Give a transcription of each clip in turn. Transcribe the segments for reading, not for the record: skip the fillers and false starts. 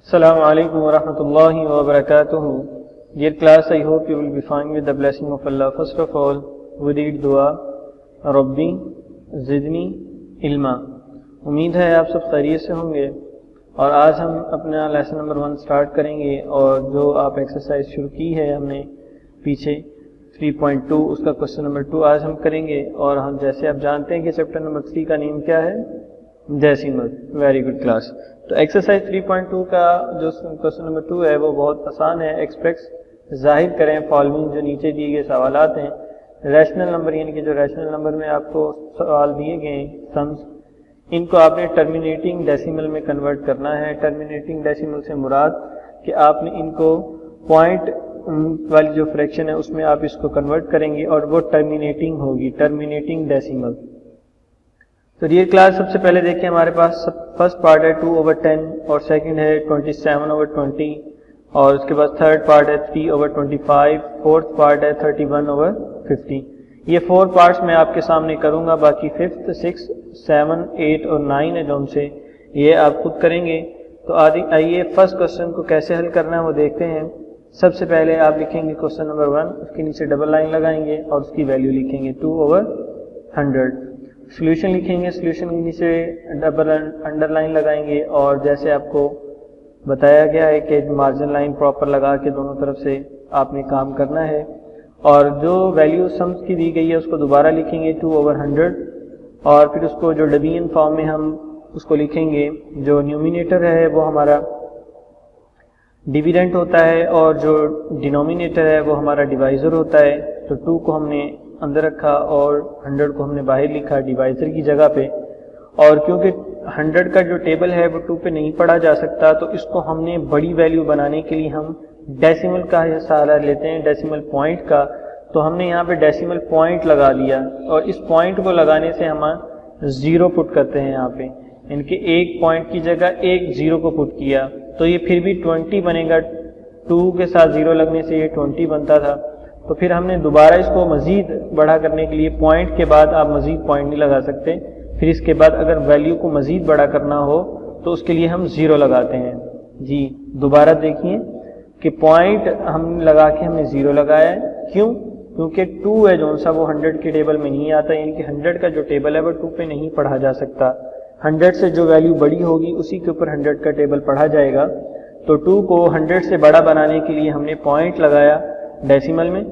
Assalamu alaikum wa rahmatullahi wa barakatuh. Dear class, I hope you will be fine with the blessing of Allah. First of all, we read dua Rabbi Zidni Ilma. امید ہے آپ سب خیریت سے ہوں گے اور آج ہم اپنا لیسن نمبر 1 سٹارٹ کریں گے اور جو آپ ایکسرسائز شروع کی ہے ہم نے پیچھے 3.2 اس کا کوشچن نمبر 2 آج ہم کریں گے. اور ہم جیسے آپ جانتے ہیں کہ چیپٹر نمبر 3 کا نیم کیا ہے؟ ڈیسیمل. Very good class. تو ایکسرسائز 3.2 کا جو کوشچن نمبر 2 ہے وہ بہت آسان ہے. ایکسپریس ظاہر کریں فالوئنگ جو نیچے دیے گئے سوالات ہیں. ریشنل نمبر یعنی کہ جو ریشنل نمبر میں آپ کو سوال دیے گئے ہیں سمز، ان کو آپ نے ٹرمینیٹنگ ڈیسیمل میں کنورٹ کرنا ہے. ٹرمینیٹنگ ڈیسیمل سے مراد کہ آپ نے ان کو پوائنٹ والی جو فریکشن ہے اس میں آپ اس کو کنورٹ کریں گے اور وہ ٹرمینیٹنگ ہوگی، ٹرمینیٹنگ ڈیسیمل. تو ڈیئر کلاس سب سے پہلے دیکھیں ہمارے پاس فرسٹ پارٹ ہے 2/10 اور سیکنڈ ہے 27/20 اور اس کے بعد تھرڈ پارٹ ہے 3/25، فورتھ پارٹ ہے 31/50. یہ 4 پارٹس میں آپ کے سامنے کروں گا، باقی 5th 6 7 8 اور 9 ہے جو ان سے یہ آپ خود کریں گے. تو آئیے فرسٹ کوشچن کو کیسے حل کرنا ہے وہ دیکھتے ہیں. سب سے پہلے آپ لکھیں گے کوشچن نمبر 1، اس کے نیچے ڈبل لائن لگائیں گے اور اس کی ویلیو لکھیں گے 2/100. سولوشن لکھیں گے، سولوشن کے نیچے ڈبل انڈر لائن لگائیں گے اور جیسے آپ کو بتایا گیا ہے کہ مارجن لائن پراپر لگا کے دونوں طرف سے آپ نے کام کرنا ہے. اور جو ویلیو سمز کی دی گئی ہے اس کو دوبارہ لکھیں گے 2/100 اور پھر اس کو جو ڈویژن فارم میں ہم اس کو لکھیں گے. جو نیومینیٹر ہے وہ ہمارا ڈیویڈنٹ ہوتا ہے اور جو ڈینومینیٹر ہے وہ ہمارا ڈیوائزر ہوتا ہے. تو 2 کو ہم نے اندر رکھا اور 100 کو ہم نے باہر لکھا ڈیوائزر کی جگہ پہ. اور کیونکہ 100 کا جو ٹیبل ہے وہ 2 پہ نہیں پڑھا جا سکتا تو اس کو ہم نے بڑی ویلیو بنانے کے لیے ہم ڈیسیمل کا سہارا لیتے ہیں، ڈیسیمل پوائنٹ کا. تو ہم نے یہاں پہ ڈیسیمل پوائنٹ لگا دیا اور اس پوائنٹ کو لگانے سے ہم 0 پٹ کرتے ہیں یہاں پہ، ان کے ایک پوائنٹ کی جگہ ایک 0 کو پٹ کیا تو یہ پھر بھی 20 بنے گا. 2 کے ساتھ 0 لگنے سے یہ 20 بنتا تھا. تو پھر ہم نے دوبارہ اس کو مزید بڑا کرنے کے لیے پوائنٹ کے بعد آپ مزید پوائنٹ نہیں لگا سکتے، پھر اس کے بعد اگر ویلیو کو مزید بڑا کرنا ہو تو اس کے لیے ہم 0 لگاتے ہیں. جی دوبارہ دیکھیے کہ پوائنٹ ہم لگا کے ہم نے 0 لگایا ہے. کیوں؟ کیونکہ 2 ہے جو سا وہ 100 کے ٹیبل میں نہیں آتا، یعنی کہ 100 کا جو ٹیبل ہے وہ 2 پہ نہیں پڑھا جا سکتا. 100 سے جو ویلیو بڑی ہوگی اسی کے اوپر 100 کا ٹیبل پڑھا جائے گا. تو 2 کو 100 سے بڑا بنانے کے لیے ہم نے پوائنٹ لگایا ڈیسیمل میں،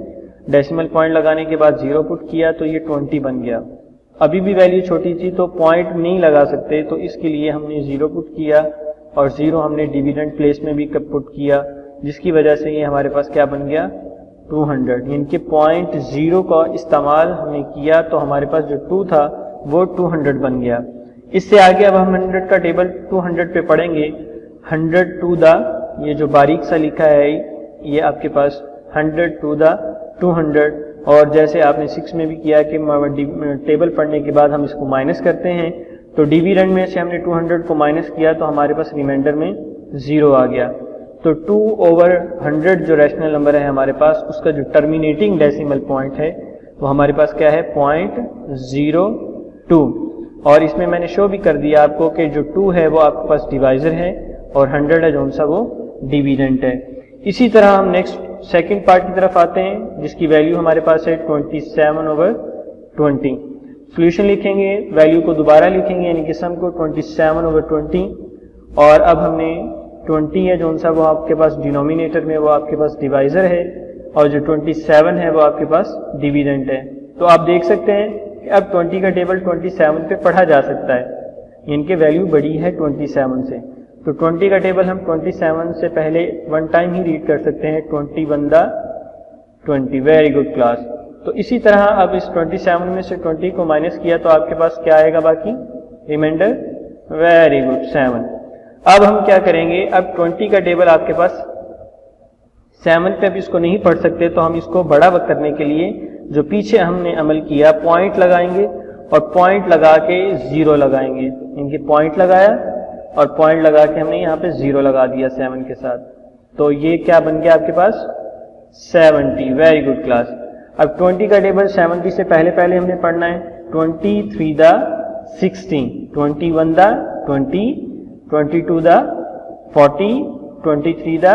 ڈیسیمل پوائنٹ لگانے کے بعد 0 پٹ کیا تو یہ 20 بن گیا. ابھی بھی ویلیو چھوٹی تھی تو پوائنٹ نہیں لگا سکتے تو اس کے لیے ہم نے 0 پٹ کیا اور 0 ہم نے ڈیویڈنٹ پلیس میں بھی پٹ کیا، جس کی وجہ سے یہ ہمارے پاس کیا بن گیا 200. یعنی کہ پوائنٹ 0 کا استعمال ہم نے کیا تو ہمارے پاس جو 2 تھا وہ 200 بن گیا. اس سے آگے اب ہم 100 کا ٹیبل 200 پہ پڑھیں گے. 100 to the، یہ جو باریک سا لکھا ہے یہ آپ کے پاس 100 to the 200. اور جیسے آپ نے 6 میں بھی کیا کہ ٹیبل پڑھنے کے بعد ہم اس کو مائنس کرتے ہیں تو ڈیویڈنٹ میں سے ہم نے 200 کو مائنس کیا تو ہمارے پاس ریمائنڈر میں 0 آ گیا. تو 2/100 جو ریشنل نمبر ہے ہمارے پاس اس کا جو ٹرمینیٹنگ ڈیسیمل پوائنٹ ہے وہ ہمارے پاس کیا ہے 0.02. اور اس میں میں نے شو بھی کر دیا آپ کو کہ جو 2 ہے وہ آپ کے پاس ڈیوائزر ہے اور 100 ہے جو سا وہ ڈیویڈنٹ ہے. اسی طرح ہم نیکسٹ سیکنڈ پارٹ کی طرف آتے ہیں جس کی ویلیو ہمارے پاس ہے 27/20. سولوشن لکھیں گے، ویلیو کو دوبارہ لکھیں گے یعنی کہ سم کو 27/20 اور اب ہم نے 20 ہے جو سا وہ آپ کے پاس ڈینومینیٹر میں وہ آپ کے پاس ڈیوائزر ہے اور جو 27 ہے وہ آپ کے پاس ڈیویڈنٹ ہے. تو آپ دیکھ سکتے ہیں کہ اب 20 کا ٹیبل 27 پہ پڑھا جا سکتا ہے، یعنی کہ ویلیو بڑی ہے 27 سے. تو 20 کا ٹیبل ہم 27 سے پہلے 1 ٹائم ہی ریڈ کر سکتے ہیں 21/20. Very good class. تو اسی طرح اب اس 27 میں سے 20 کو مائنس کیا تو آپ کے پاس کیا آئے گا باقی ریمائنڈر. Very good 7. اب ہم کیا کریں گے، اب 20 کا ٹیبل آپ کے پاس 7 پہ اب اس کو نہیں پڑھ سکتے تو ہم اس کو بڑا کرنے کے لیے جو پیچھے ہم نے عمل کیا پوائنٹ لگائیں گے اور پوائنٹ لگا کے 0 لگائیں گے. ان کے پوائنٹ لگایا اور پوائنٹ لگا کے ہم نے یہاں پہ 0 لگا دیا 7 کے ساتھ تو یہ کیا بن گیا آپ کے پاس 70. Very good class. اب 20 کا ٹیبل 70 سے پہلے ہم نے پڑھنا ہے 23/16، 21/20، 22/40 23 دا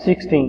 16।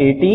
80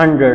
100।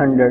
100।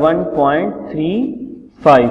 1.35।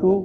2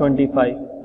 25।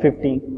50,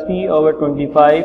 3/25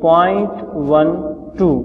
0.12,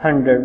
100।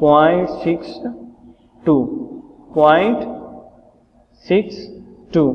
0.62।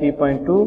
3.2